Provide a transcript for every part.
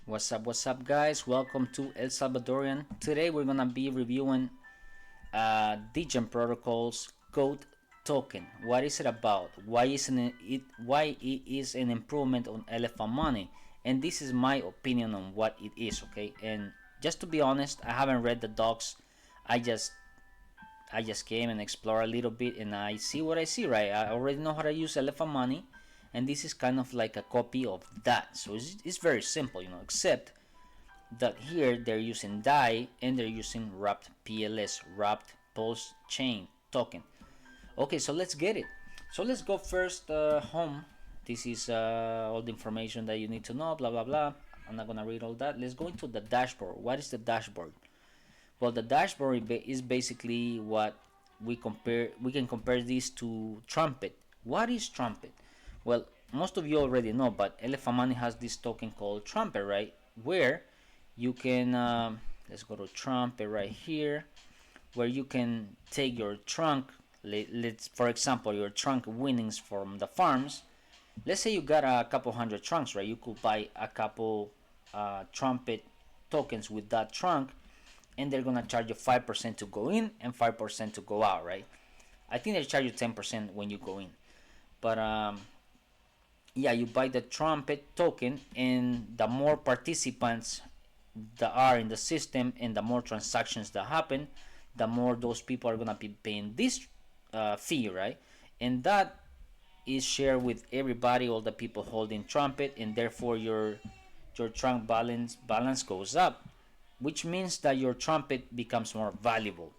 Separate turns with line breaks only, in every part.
What's up, guys? Welcome to El Salvadorian. Today we're gonna be reviewing Degen Protocol's Goat token. What is it about? Why isn't it? Why it is an improvement on elephant money? And this is my opinion on what it is. Okay, and just to be honest, I haven't read the docs. I just I just came and explore a little bit, and I see what I see. Right, I already know how to use elephant money, and this is kind of like a copy of that. So it's very simple, except that here they're using DAI and they're using wrapped PLS, wrapped pulse chain token. Okay, so let's get it. So let's go first home. This is all the information that you need to know, blah blah blah. I'm not gonna read all that. Let's go into the dashboard. What is the dashboard? Well, the dashboard is basically what we can compare this to Trumpet. What is Trumpet? Well, most of you already know, but Elephant Money has this token called Trumpet, right? Where you can let's go to Trumpet right here, where you can take your trunk. Let's, for example, your trunk winnings from the farms. Let's say you got a couple hundred trunks, right? You could buy a couple Trumpet tokens with that trunk, and they're gonna charge you 5% to go in and 5% to go out, right? I think they charge you 10% when you go in, but yeah, you buy the Trumpet token, and the more participants that are in the system and the more transactions that happen, the more those people are gonna be paying this fee, right? And that is shared with everybody, all the people holding Trumpet, and therefore your trunk balance goes up, which means that your Trumpet becomes more valuable.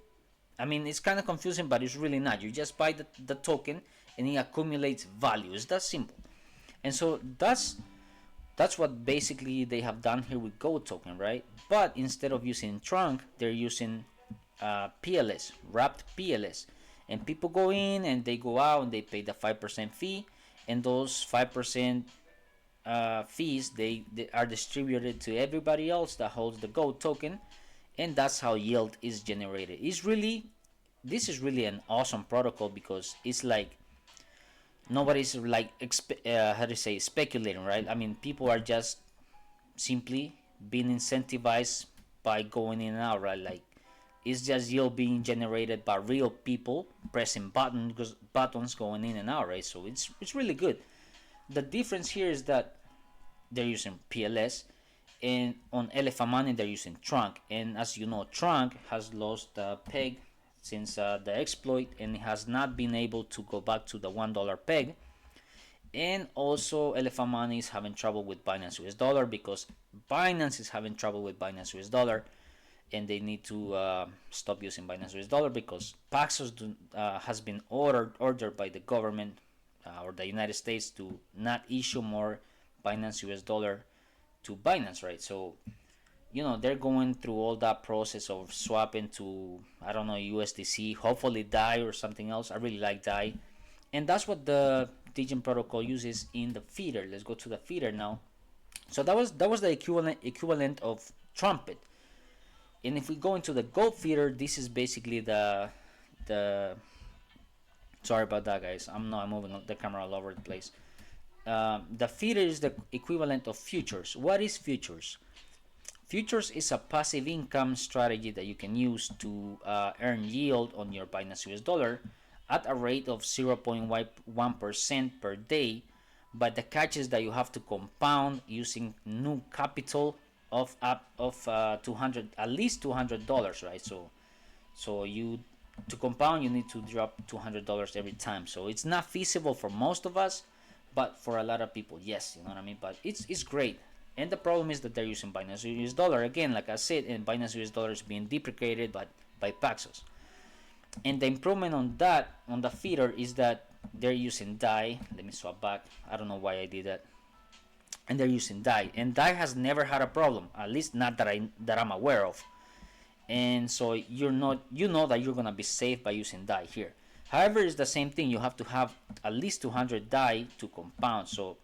I mean, it's kind of confusing, but it's really not. You just buy the token and it accumulates value. It's that simple. And so that's what basically they have done here with Gold token, right? But instead of using trunk, they're using PLS, wrapped PLS, and people go in and they go out and they pay the 5% fee, and those 5% fees they are distributed to everybody else that holds the Gold token, and that's how yield is generated. This is really an awesome protocol because it's like nobody's like how to say speculating, right? I mean, people are just simply being incentivized by going in and out, right? Like, it's just yield being generated by real people pressing buttons going in and out, right? So it's really good. The difference here is that they're using PLS, and on Elephant Money they're using Trunk. And as you know, Trunk has lost the peg since the exploit, and it has not been able to go back to the $1 peg. And also Elephant Money is having trouble with Binance US Dollar because Binance is having trouble with Binance US Dollar, and they need to stop using Binance US Dollar because Paxos has been ordered by the government or the United States to not issue more Binance US Dollar to Binance, right? So they're going through all that process of swapping to, I don't know, USDC, hopefully DAI or something else. I really like DAI, and that's what the Degen protocol uses in the feeder. Let's go to the feeder now. So that was the equivalent of Trumpet. And if we go into the Gold feeder, this is basically the sorry about that, guys. I'm moving the camera all over the place. The feeder is the equivalent of futures. What is futures? Futures is a passive income strategy that you can use to earn yield on your Binance US Dollar at a rate of 0.1% per day. But the catch is that you have to compound using new capital of 200, at least $200, right? So you to compound you need to drop $200 every time. So it's not feasible for most of us, but for a lot of people, yes, you know what I mean. But it's great. And the problem is that they're using Binance US Dollar again, like I said, and Binance US Dollar is being deprecated by Paxos. And the improvement on the feeder is that they're using DAI. Let me swap back. I don't know why I did that. And they're using DAI, and DAI has never had a problem, at least not that I'm aware of. And so you know that you're gonna be safe by using DAI here. However, it's the same thing. You have to have at least 200 DAI to compound. So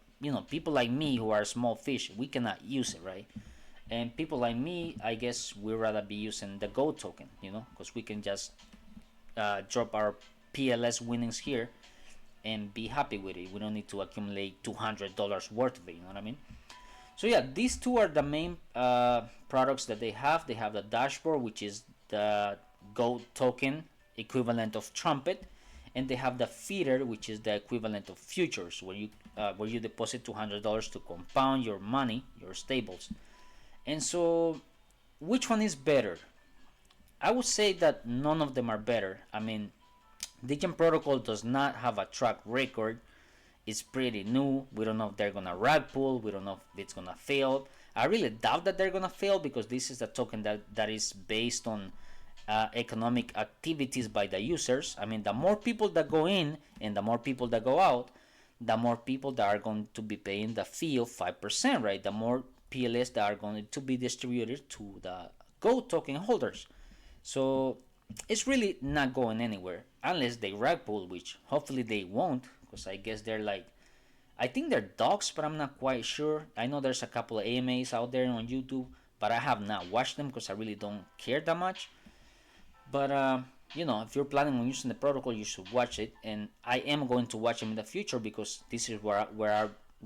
people like me who are small fish, we cannot use it, right? And people like me, I guess we'd rather be using the Gold token, because we can just drop our PLS winnings here and be happy with it. We don't need to accumulate $200 worth of it. You know what I mean? So yeah, these two are the main products that they have. They have the dashboard, which is the gold token equivalent of trumpet, and they have the feeder, which is the equivalent of futures, where you deposit $200 to compound your money, your stables. And so, which one is better? I would say that none of them are better. I mean, Degen Protocol does not have a track record. It's pretty new. We don't know if they're gonna rug pull. We don't know if it's gonna fail. I really doubt that they're gonna fail because this is a token that is based on economic activities by the users. I mean, the more people that go in and the more people that go out, the more people that are going to be paying the fee of 5%, right? The more PLS that are going to be distributed to the Go token holders. So it's really not going anywhere unless they rug pull, which hopefully they won't, because I guess they're like, I think they're dogs, but I'm not quite sure. I know there's a couple of AMAs out there on YouTube, but I have not watched them because I really don't care that much. But if you're planning on using the protocol, you should watch it, and I am going to watch them in the future because this is where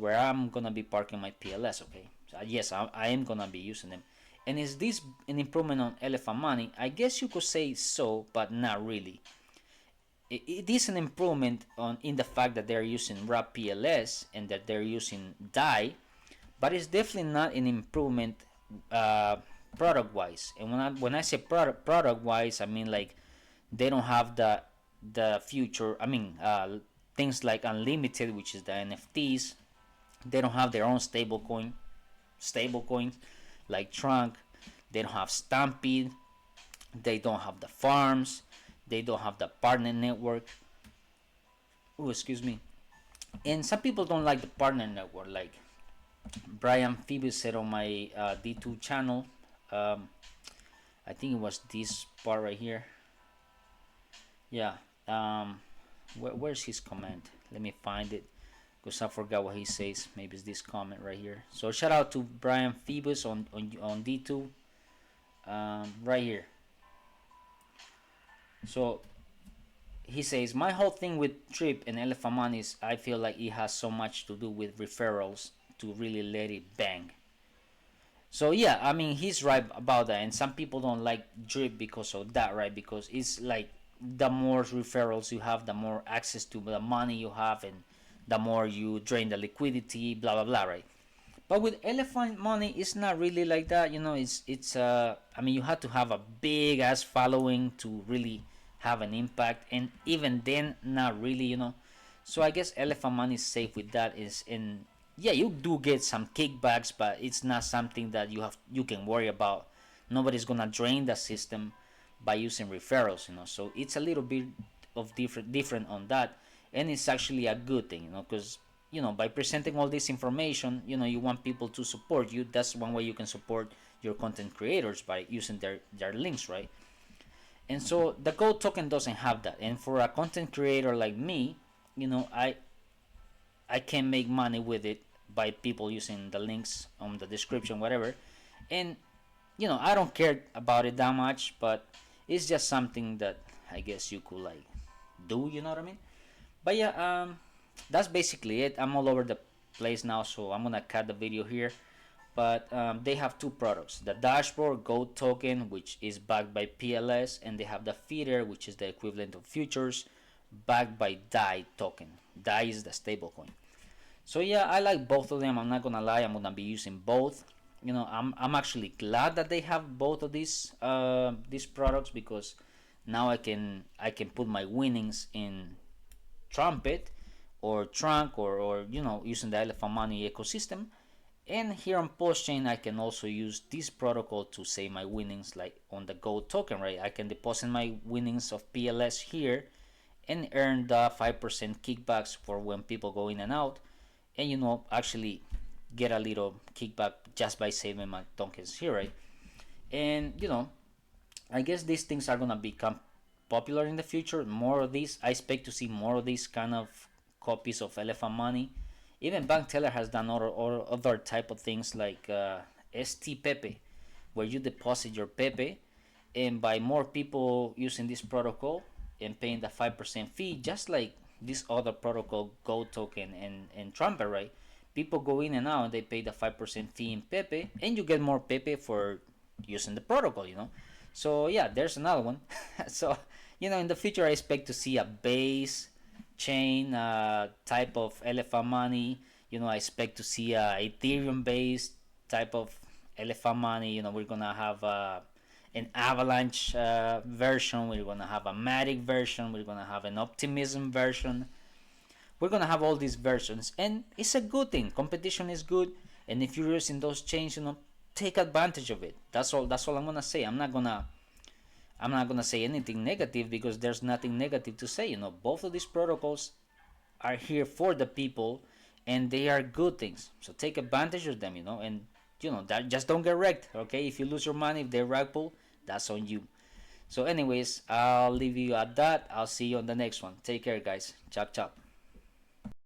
I'm gonna be parking my PLS. Okay, so yes, I am gonna be using them. And is this an improvement on Elephant Money? I guess you could say so, but not really. It is an improvement in the fact that they're using RAP PLS and that they're using DAI, but it's definitely not an improvement uh, product wise. And when I say product wise, I mean like they don't have the future. I mean things like Unlimited, which is the NFTs. They don't have their own stable coins like Trunk. They don't have Stampede. They don't have the farms. They don't have the partner network. Oh, excuse me. And some people don't like the partner network. Like Brian Phoebus said on my D2 channel. I think it was this part right here. Yeah. Where's his comment? Let me find it because I forgot what he says. Maybe it's this comment right here. So shout out to Brian Phoebus on D2. Right here. So he says, my whole thing with Trip and Elephant Money is I feel like it has so much to do with referrals to really let it bang. So yeah, I mean he's right about that, and some people don't like Drip because of that, right? Because it's like the more referrals you have, the more access to the money you have, and the more you drain the liquidity, blah blah blah, right? But with Elephant Money, it's not really like that. It's I mean you have to have a big ass following to really have an impact, and even then, not really. So I guess Elephant Money is safe with that. Is in Yeah, you do get some kickbacks, but it's not something that you can worry about. Nobody's gonna drain the system by using referrals. So it's a little bit of different on that, and it's actually a good thing, because by presenting all this information, you want people to support you. That's one way you can support your content creators, by using their links, right? And so the gold token doesn't have that, and for a content creator like me, I can make money with it by people using the links on the description, whatever. And I don't care about it that much, but it's just something that I guess you could like do. You know what I mean? But yeah, that's basically it. I'm all over the place now, so I'm gonna cut the video here. But they have two products: the dashboard gold token, which is backed by PLS, and they have the feeder, which is the equivalent of futures, backed by DAI token. DAI is the stablecoin. So yeah, I like both of them. I'm not gonna lie, I'm gonna be using both. I'm actually glad that they have both of these products, because now I can put my winnings in Trumpet or Trunk, or using the Elephant Money ecosystem. And here on Postchain, I can also use this protocol to save my winnings, like on the gold token, right? I can deposit my winnings of PLS here and earn the 5% kickbacks for when people go in and out, and actually get a little kickback just by saving my tokens here, right? And I guess these things are gonna become popular in the future. More of these, I expect to see more of these kind of copies of Elephant Money. Even Bank Teller has done other type of things like ST Pepe, where you deposit your Pepe, and by more people using this protocol and paying the 5% fee, just like this other protocol, Gold Token and Trumpet, right? people go in and out, they pay the 5% fee in Pepe, and you get more Pepe for using the protocol. So yeah, there's another one. So in the future, I expect to see a base chain type of LFA money. I expect to see a Ethereum based type of LFA money. We're gonna have an Avalanche version. We're gonna have a Matic version. We're gonna have an Optimism version. We're gonna have all these versions, and it's a good thing. Competition is good, and if you're using those chains, take advantage of it. That's all I'm gonna say. I'm not gonna say anything negative, because there's nothing negative to say. Both of these protocols are here for the people, and they are good things. So take advantage of them. And that just don't get wrecked. Okay, if you lose your money, if they rug pull, that's on you. So anyways, I'll leave you at that. I'll see you on the next one. Take care, guys. Chop chop.